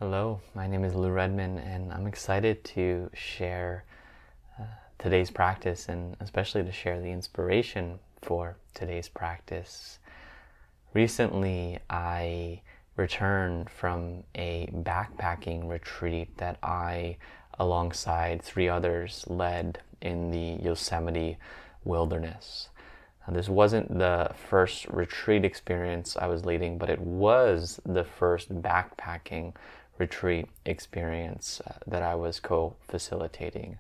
Hello, my name is Lou Redman, and I'm excited to share today's practice and especially to share the inspiration for today's practice. Recently, I returned from a backpacking retreat that I, alongside three others, led in the Yosemite wilderness. Now, this wasn't the first retreat experience I was leading, but it was the first backpacking retreat experience that I was co-facilitating.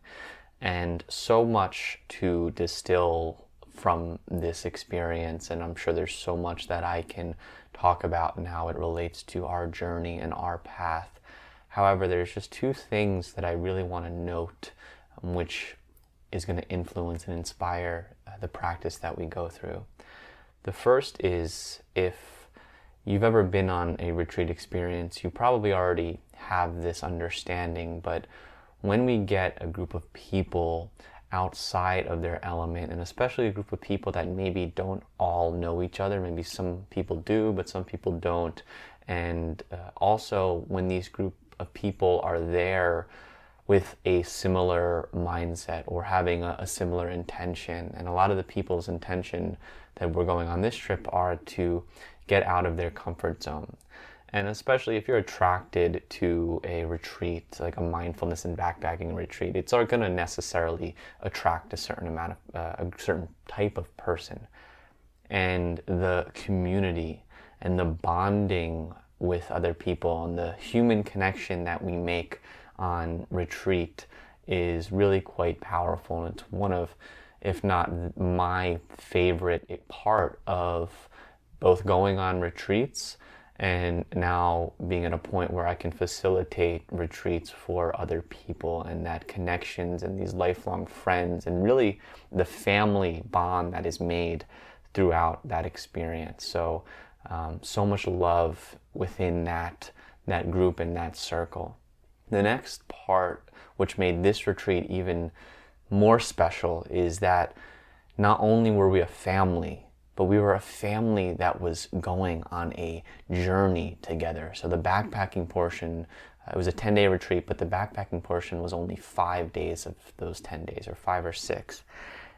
And so much to distill from this experience, and I'm sure there's so much that I can talk about and how it relates to our journey and our path. However, there's just two things that I really want to note, which is going to influence and inspire the practice that we go through. The first is, if you've ever been on a retreat experience, you probably already have this understanding, but when we get a group of people outside of their element, and especially a group of people that maybe don't all know each other, maybe some people do, but some people don't, and also when these group of people are there with a similar mindset or having a similar intention. And a lot of the people's intention that we're going on this trip are to get out of their comfort zone. And especially if you're attracted to a retreat, like a mindfulness and backpacking retreat, it's not going to necessarily attract a certain amount of, a certain type of person. And the community and the bonding with other people and the human connection that we make on retreat is really quite powerful. And it's one of, if not my favorite part of both going on retreats and now being at a point where I can facilitate retreats for other people, and that connections and these lifelong friends and really the family bond that is made throughout that experience. So so much love within that group and that circle. The next part, which made this retreat even more special, is that not only were we a family, but we were a family that was going on a journey together. So the backpacking portion, it was a 10-day retreat, but the backpacking portion was only 5 days of those 10 days, or 5 or 6.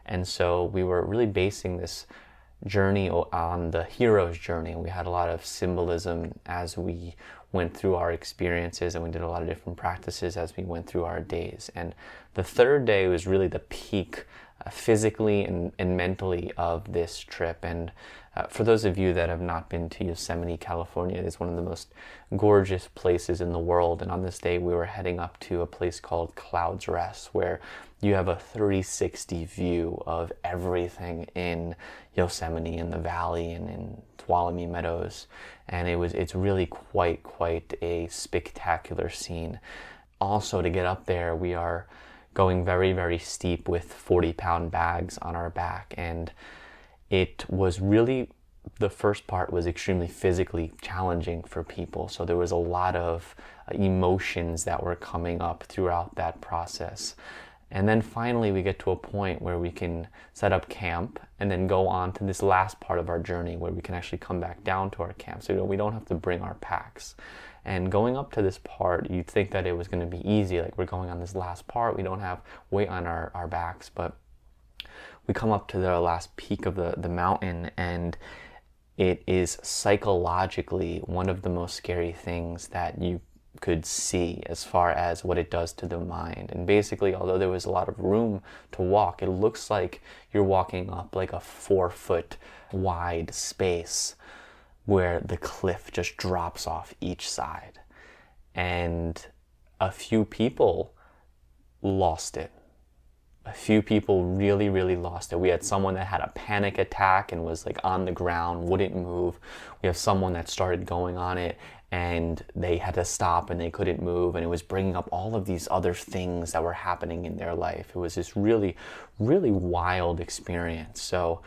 And so we were really basing this journey on the hero's journey. And we had a lot of symbolism as we went through our experiences, and we did a lot of different practices as we went through our days. And the third day was really the peak physically and mentally of this trip. And for those of you that have not been to Yosemite, California, it is one of the most gorgeous places in the world. And on this day, we were heading up to a place called Cloud's Rest, where you have a 360 view of everything in Yosemite, in the valley, and in Tuolumne Meadows. And it's really quite a spectacular scene. Also, to get up there, we are going very steep with 40-pound bags on our back, and it was really, the first part was extremely physically challenging for people. So there was a lot of emotions that were coming up throughout that process. And then finally we get to a point where we can set up camp and then go on to this last part of our journey where we can actually come back down to our camp. So we don't have to bring our packs. And going up to this part, you'd think that it was going to be easy. Like, we're going on this last part, we don't have weight on our backs. But we come up to the last peak of the mountain, and it is psychologically one of the most scary things that you could see as far as what it does to the mind. And basically, although there was a lot of room to walk, it looks like you're walking up like a 4-foot wide space where the cliff just drops off each side. And a few people lost it. A few people really lost it. We had someone that had a panic attack and was like on the ground, wouldn't move. We have someone that started going on it and they had to stop and they couldn't move, and it was bringing up all of these other things that were happening in their life. It was this really wild experience. So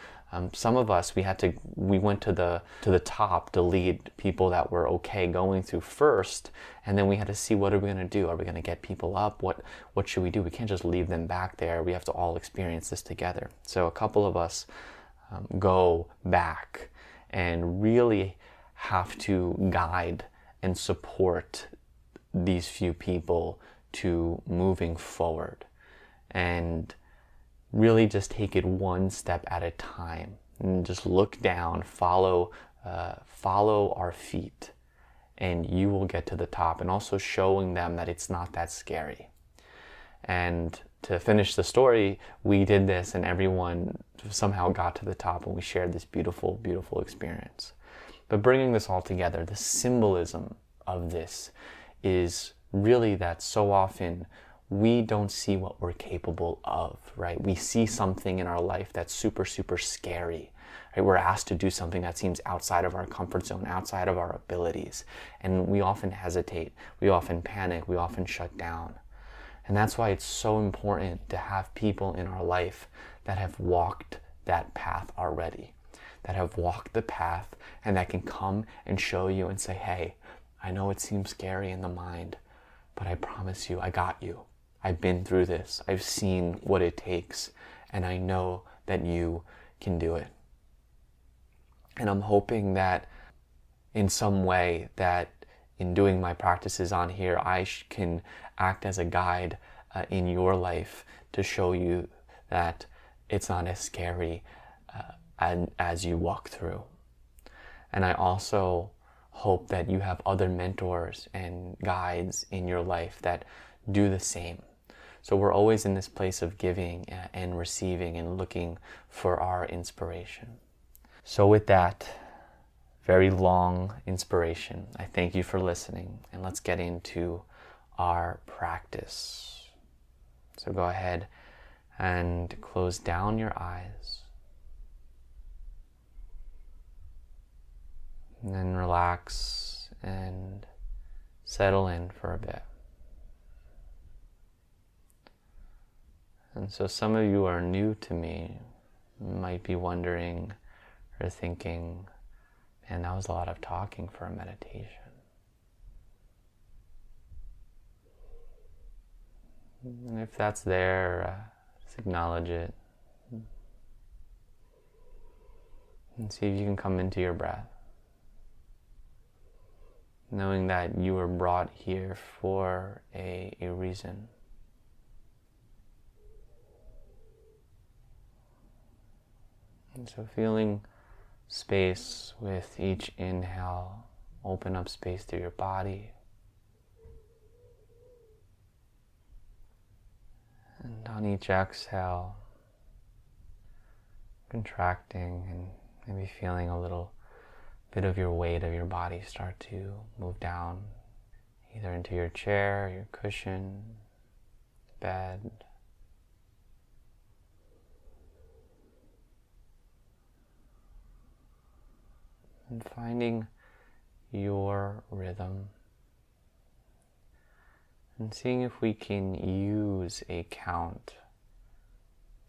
some of us, we went to the top to lead people that were okay going through first, and then we had to see, what are we going to do? Are we going to get people up? What should we do? We can't just leave them back there. We have to all experience this together. So a couple of us go back and really have to guide and support these few people to moving forward, and really just take it one step at a time, and just look down, follow our feet, and you will get to the top. And also showing them that it's not that scary. And to finish the story, we did this and everyone somehow got to the top, and we shared this beautiful, beautiful experience. But bringing this all together, the symbolism of this is really that so often we don't see what we're capable of, right? We see something in our life that's super, super scary, right? We're asked to do something that seems outside of our comfort zone, outside of our abilities. And we often hesitate, we often panic, we often shut down. And that's why it's so important to have people in our life that have walked that path already, that have walked the path, and that can come and show you and say, hey, I know it seems scary in the mind, but I promise you, I got you. I've been through this. I've seen what it takes, and I know that you can do it. And I'm hoping that in some way that in doing my practices on here, I can act as a guide in your life to show you that it's not as scary as you walk through. And I also hope that you have other mentors and guides in your life that do the same. So we're always in this place of giving and receiving and looking for our inspiration. So with that very long inspiration, I thank you for listening, and let's get into our practice. So go ahead and close down your eyes, and then relax and settle in for a bit. And so some of you are new to me, might be wondering or thinking, man, that was a lot of talking for a meditation. And if that's there, just acknowledge it. And see if you can come into your breath, knowing that you were brought here for a reason. And so feeling space with each inhale, open up space through your body. And on each exhale, contracting and maybe feeling a little bit of your weight of your body start to move down, either into your chair, your cushion, bed. And finding your rhythm, and seeing if we can use a count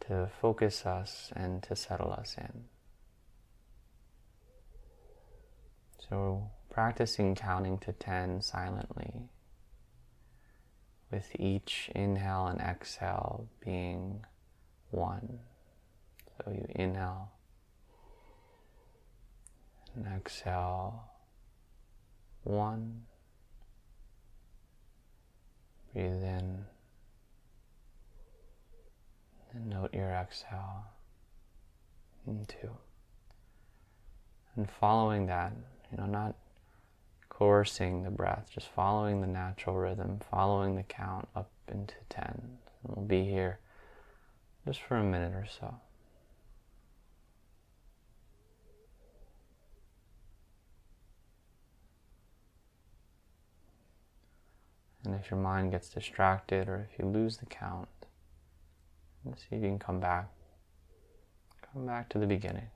to focus us and to settle us in. So practicing counting to 10 silently, with each inhale and exhale being 1. So you inhale and exhale 1. Breathe in and note your exhale in 2. And following that, not coercing the breath, just following the natural rhythm, following the count up into 10. And we'll be here just for a minute or so. And if your mind gets distracted, or if you lose the count, see if you can come back to the beginning.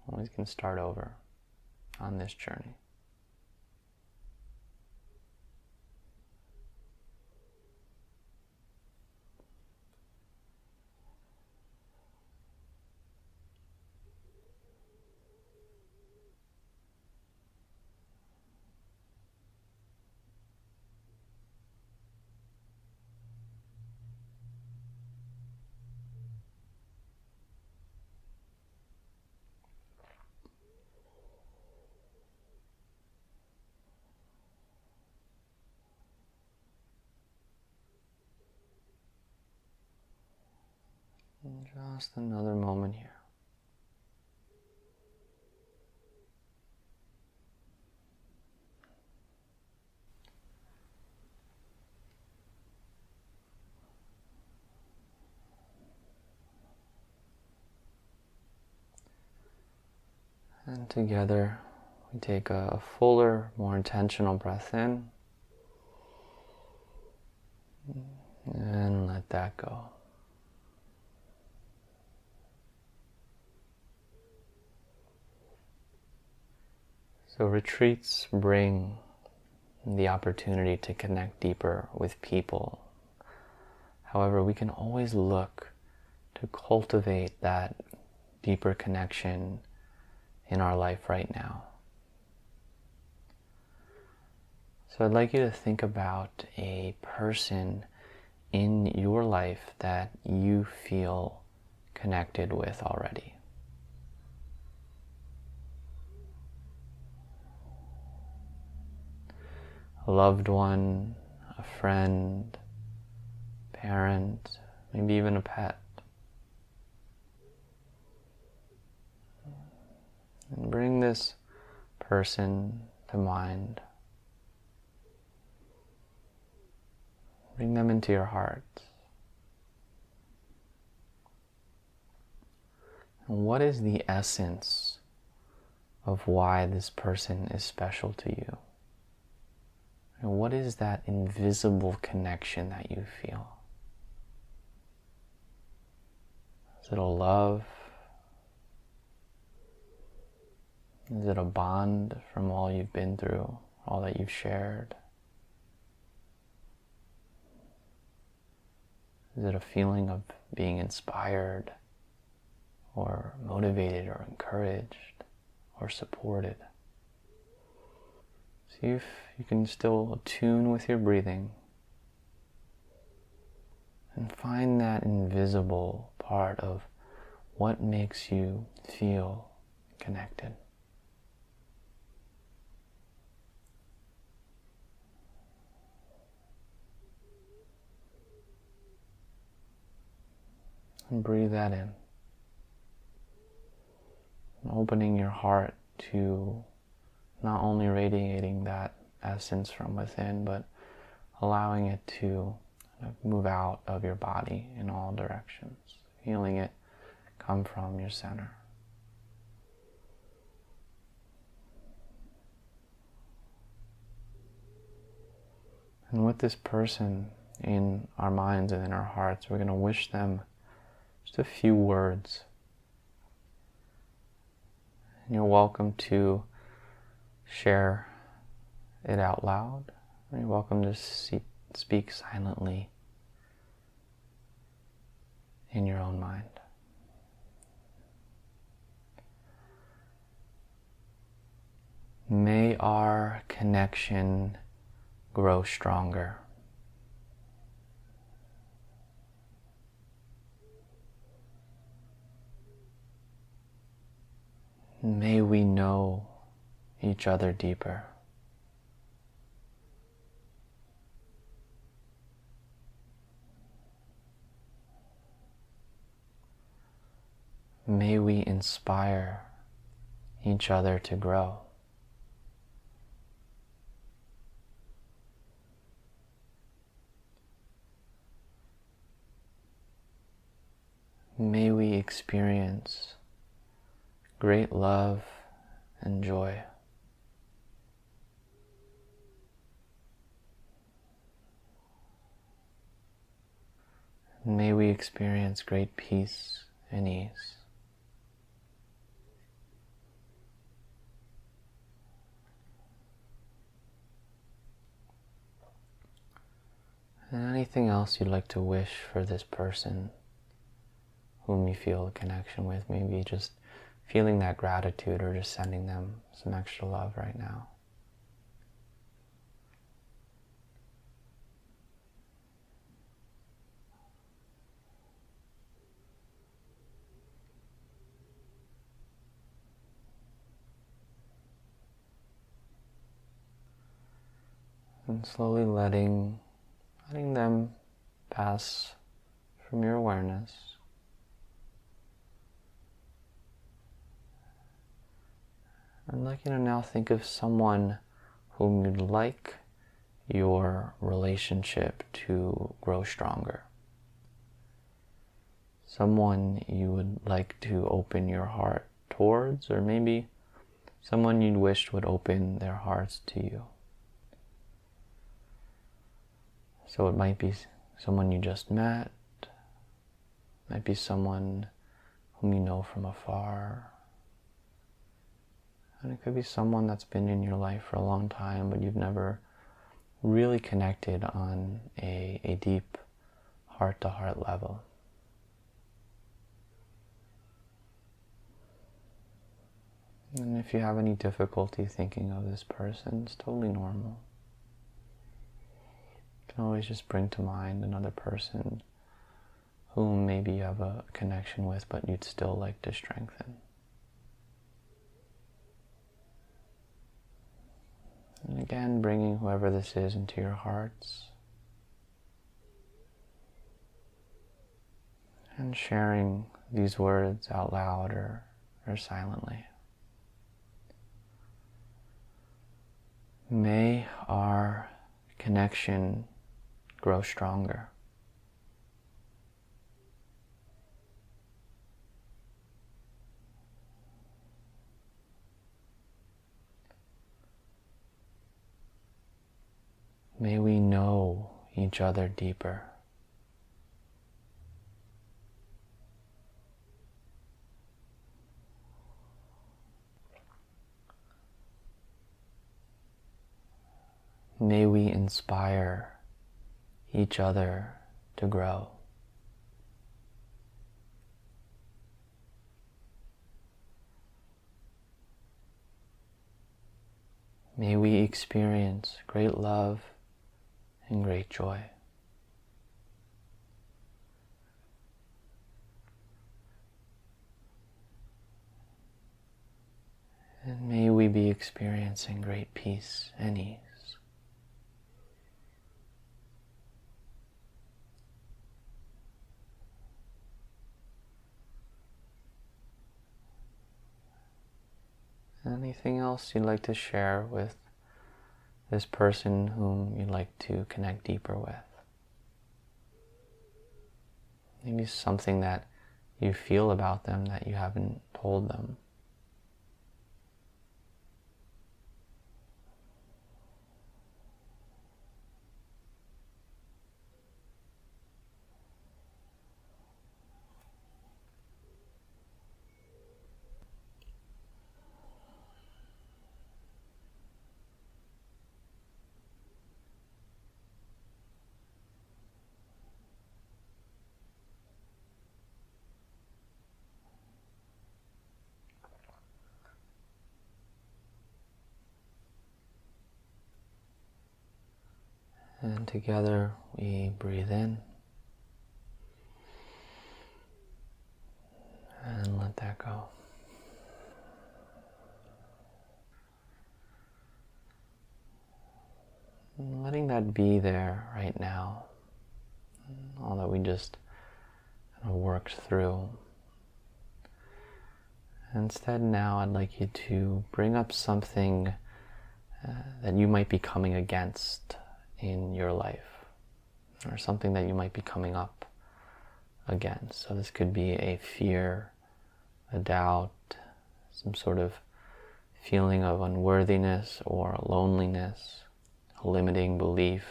Always can start over on this journey. Just another moment here. And together we take a fuller, more intentional breath in and let that go. So retreats bring the opportunity to connect deeper with people. However, we can always look to cultivate that deeper connection in our life right now. So I'd like you to think about a person in your life that you feel connected with already. A loved one, a friend, parent, maybe even a pet. And bring this person to mind. Bring them into your heart. And what is the essence of why this person is special to you? And what is that invisible connection that you feel? Is it a love? Is it a bond from all you've been through, all that you've shared? Is it a feeling of being inspired or motivated or encouraged or supported? See if you can still attune with your breathing and find that invisible part of what makes you feel connected. And breathe that in. And opening your heart to not only radiating that essence from within, but allowing it to move out of your body in all directions, feeling it come from your center. And with this person in our minds and in our hearts, we're going to wish them just a few words. And you're welcome to share it out loud. You're welcome to speak silently in your own mind. May our connection grow stronger. May we know each other deeper. May we inspire each other to grow. May we experience great love and joy. May we experience great peace and ease. And anything else you'd like to wish for this person whom you feel a connection with, maybe just feeling that gratitude or just sending them some extra love right now. And slowly letting them pass from your awareness. I'd like you to now think of someone whom you'd like your relationship to grow stronger. Someone you would like to open your heart towards, or maybe someone you'd wish would open their hearts to you. So it might be someone you just met, might be someone whom you know from afar, and it could be someone that's been in your life for a long time, but you've never really connected on a deep heart-to-heart level. And if you have any difficulty thinking of this person, it's totally normal. You can always just bring to mind another person whom maybe you have a connection with, but you'd still like to strengthen. And again, bringing whoever this is into your hearts. And sharing these words out loud or silently. May our connection grow stronger. May we know each other deeper. May we inspire each other to grow. May we experience great love and great joy. And may we be experiencing great peace and ease. Anything else you'd like to share with this person whom you'd like to connect deeper with? Maybe something that you feel about them that you haven't told them. And together we breathe in and let that go. And letting that be there right now, all that we just kind of worked through. Instead, now I'd like you to bring up something that you might be coming against in your life, or something that you might be coming up against. So this could be a fear, a doubt, some sort of feeling of unworthiness or loneliness, a limiting belief.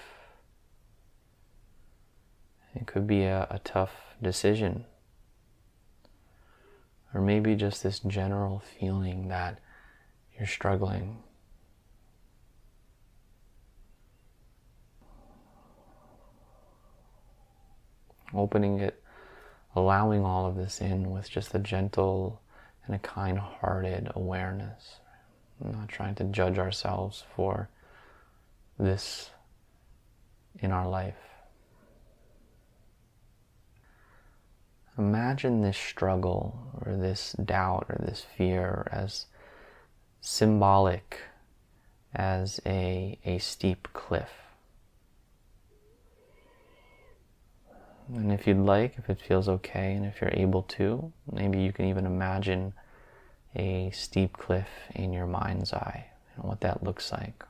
It could be a tough decision, or maybe just this general feeling that you're struggling. Opening it, allowing all of this in with just a gentle and a kind-hearted awareness. I'm not trying to judge ourselves for this in our life. Imagine this struggle or this doubt or this fear as symbolic as a steep cliff. And if you'd like, if it feels okay, and if you're able to, maybe you can even imagine a steep cliff in your mind's eye and what that looks like.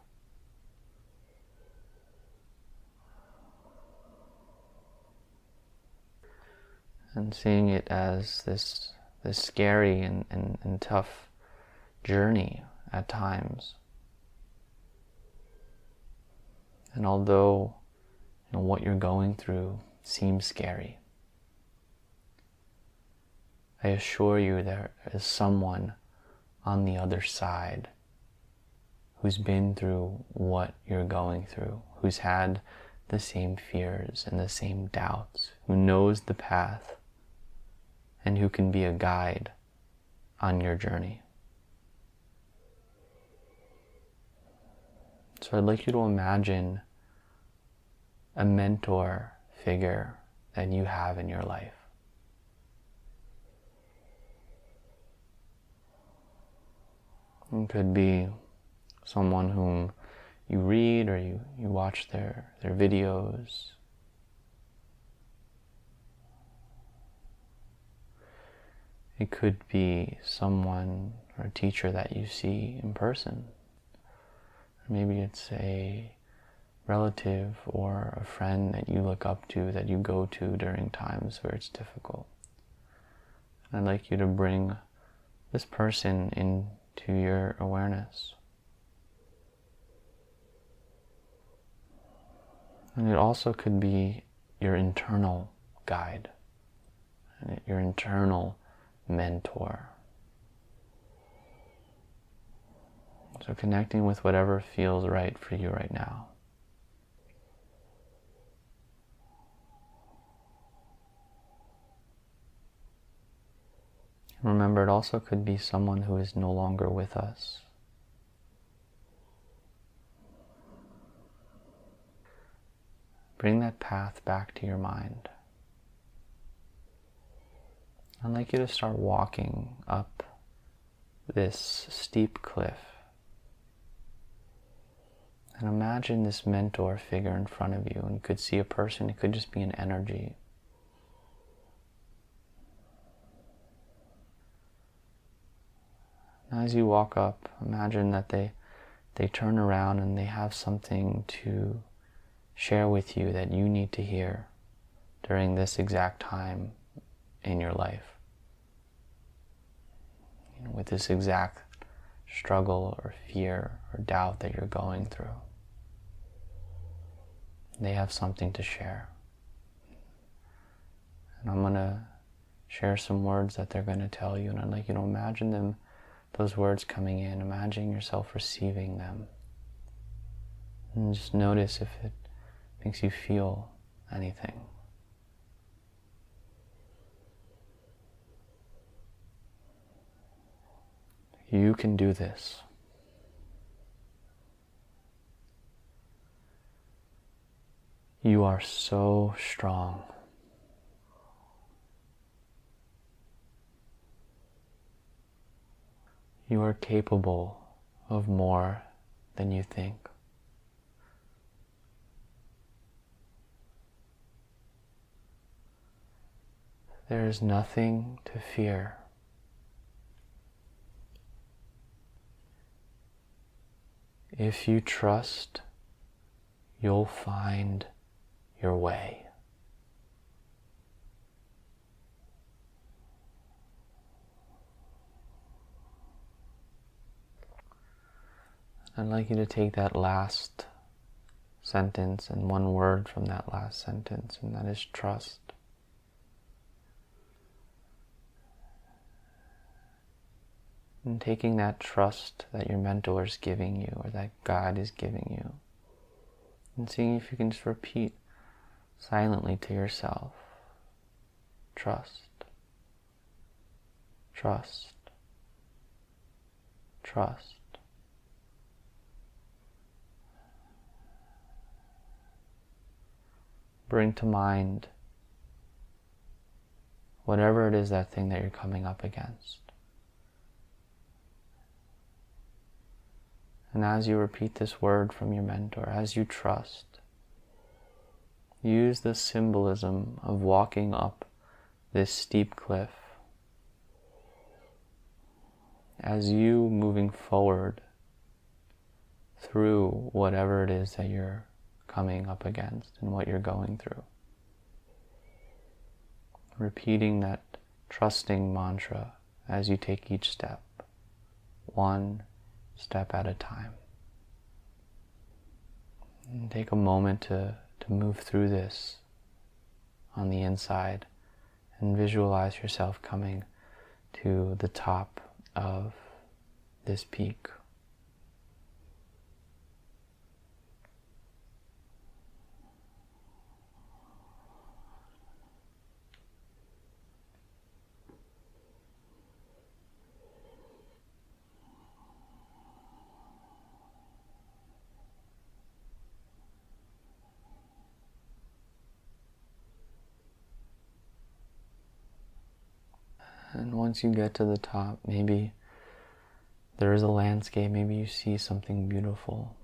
And seeing it as this scary and tough journey at times. And although what you're going through seems scary, I assure you there is someone on the other side who's been through what you're going through, who's had the same fears and the same doubts, who knows the path, and who can be a guide on your journey. So I'd like you to imagine a mentor figure that you have in your life. It could be someone whom you read or you watch their videos. It could be someone or a teacher that you see in person. Maybe it's a relative or a friend that you look up to, that you go to during times where it's difficult. I'd like you to bring this person into your awareness. And it also could be your internal guide, your internal mentor. So connecting with whatever feels right for you right now. Remember, it also could be someone who is no longer with us. Bring that path back to your mind. I'd like you to start walking up this steep cliff. And imagine this mentor figure in front of you. And you could see a person, it could just be an energy. As you walk up, imagine that they turn around and they have something to share with you that you need to hear during this exact time in your life. With this exact struggle or fear or doubt that you're going through. They have something to share. And I'm going to share some words that they're going to tell you, and I'd like you to imagine them, those words coming in, imagine yourself receiving them. And just notice if it makes you feel anything. You can do this. You are so strong. You are capable of more than you think. There is nothing to fear. If you trust, you'll find your way. I'd like you to take that last sentence and one word from that last sentence, and that is trust. And taking that trust that your mentor is giving you, or that God is giving you, and seeing if you can just repeat silently to yourself, trust, trust, trust. Bring to mind whatever it is, that thing that you're coming up against. And as you repeat this word from your mentor, as you trust, use the symbolism of walking up this steep cliff as you moving forward through whatever it is that you're coming up against and what you're going through. Repeating that trusting mantra as you take each step, one step at a time. And take a moment to move through this on the inside and visualize yourself coming to the top of this peak. And once you get to the top, maybe there is a landscape, maybe you see something beautiful.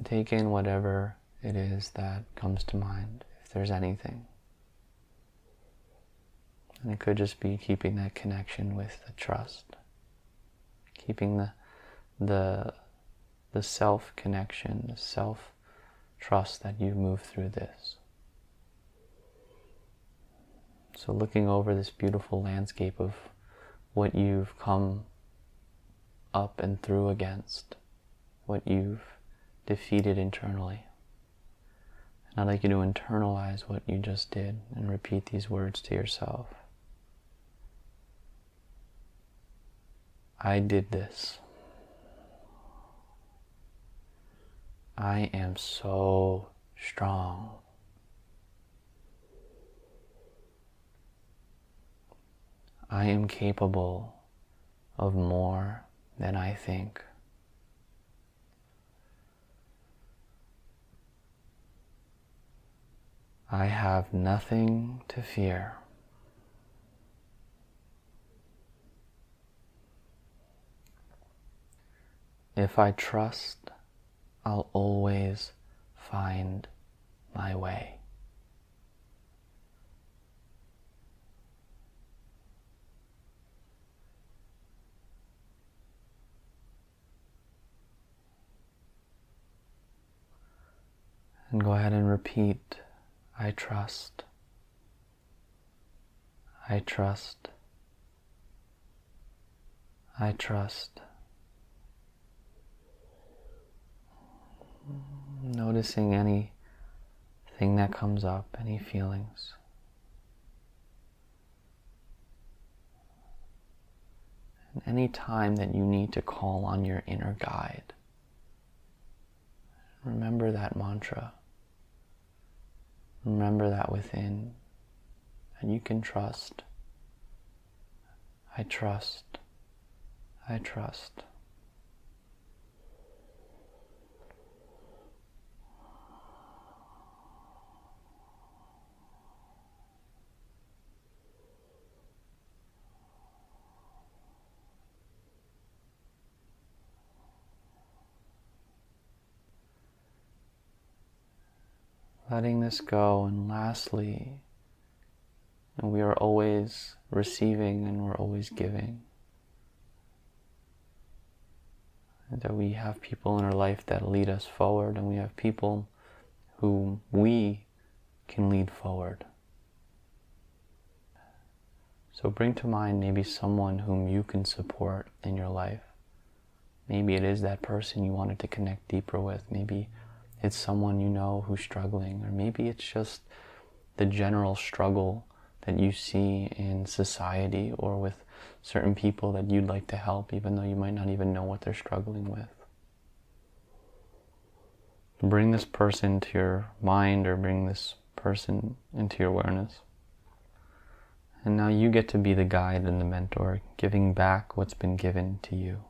Take in whatever it is that comes to mind, if there's anything. And it could just be keeping that connection with the trust, keeping the self-connection, the self-trust that you move through this. So looking over this beautiful landscape of what you've come up and through against, what you've defeated internally. And I'd like you to internalize what you just did and repeat these words to yourself. I did this. I am so strong. I am capable of more than I think. I have nothing to fear. If I trust, I'll always find my way. And go ahead and repeat, I trust, I trust, I trust. Noticing anything that comes up, any feelings. And any time that you need to call on your inner guide, remember that mantra. Remember that within, and you can trust. I trust. I trust. Letting this go, and lastly, and we are always receiving and we're always giving. And that we have people in our life that lead us forward, and we have people whom we can lead forward. So bring to mind maybe someone whom you can support in your life. Maybe it is that person you wanted to connect deeper with. Maybe it's someone you know who's struggling, or maybe it's just the general struggle that you see in society or with certain people that you'd like to help, even though you might not even know what they're struggling with. Bring this person to your mind, or bring this person into your awareness. And now you get to be the guide and the mentor, giving back what's been given to you.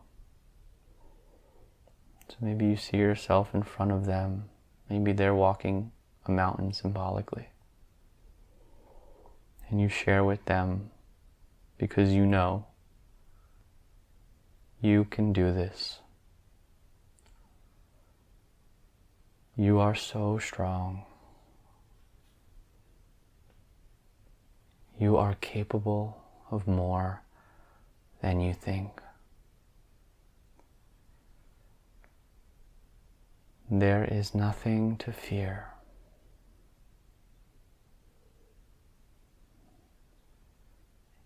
So maybe you see yourself in front of them. Maybe they're walking a mountain symbolically. And you share with them because you know you can do this. You are so strong. You are capable of more than you think. There is nothing to fear.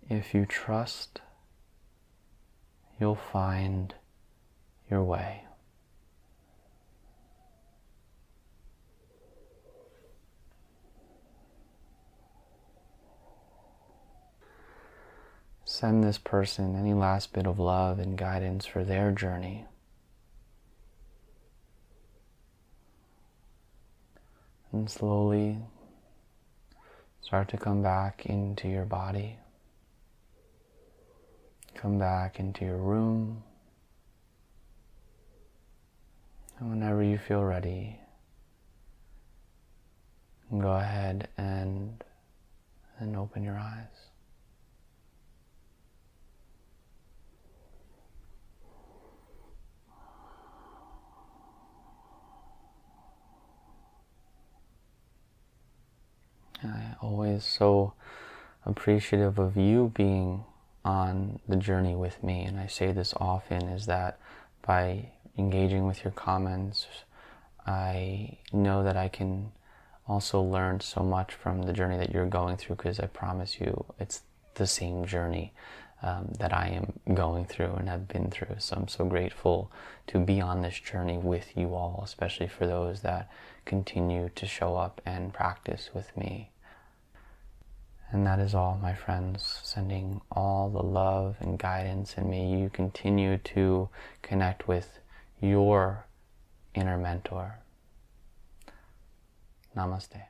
If you trust, you'll find your way. Send this person any last bit of love and guidance for their journey. And slowly start to come back into your body. Come back into your room. And whenever you feel ready, go ahead and open your eyes. I'm always so appreciative of you being on the journey with me, and I say this often, is that by engaging with your comments, I know that I can also learn so much from the journey that you're going through, because I promise you it's the same journey that I am going through and have been through. So I'm so grateful to be on this journey with you all, especially for those that continue to show up and practice with me. And that is all, my friends. Sending all the love and guidance, and may you continue to connect with your inner mentor. Namaste.